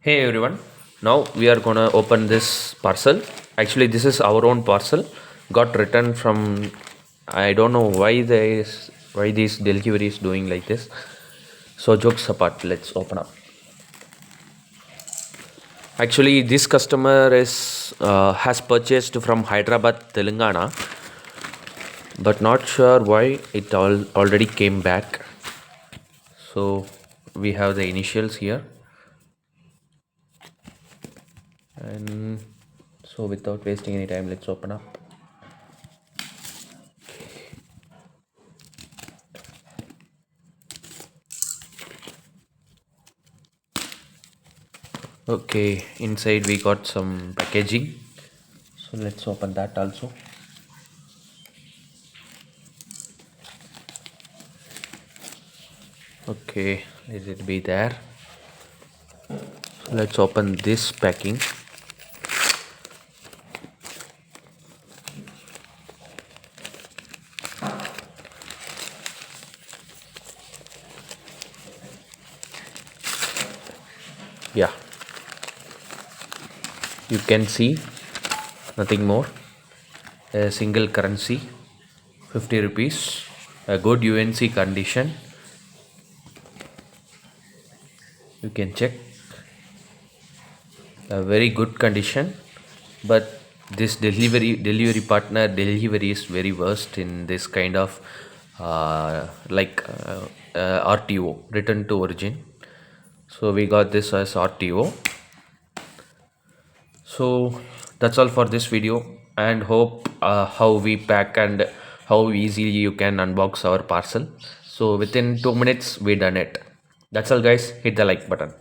Hey everyone, now we are gonna open this parcel. Actually, this is our own parcel. Got returned from I don't know why this delivery is doing like this. So jokes apart, let's open up. Actually, this customer is has purchased from Hyderabad, Telangana, but not sure why it already came back. So we have the initials here, and so without wasting any time, let's open up. Okay, inside we got some packaging. So let's open that also. Okay, let it be there. So let's open this packing. Yeah, you can see nothing more. A single currency, 50 rupees, a good UNC condition. You can check a very good condition, but this delivery partner delivery is very worst in this kind of RTO, return to origin. So we got this as RTO. So that's all for this video, and hope how we pack and how easily you can unbox our parcel. So within 2 minutes we done it. That's all guys, hit the like button.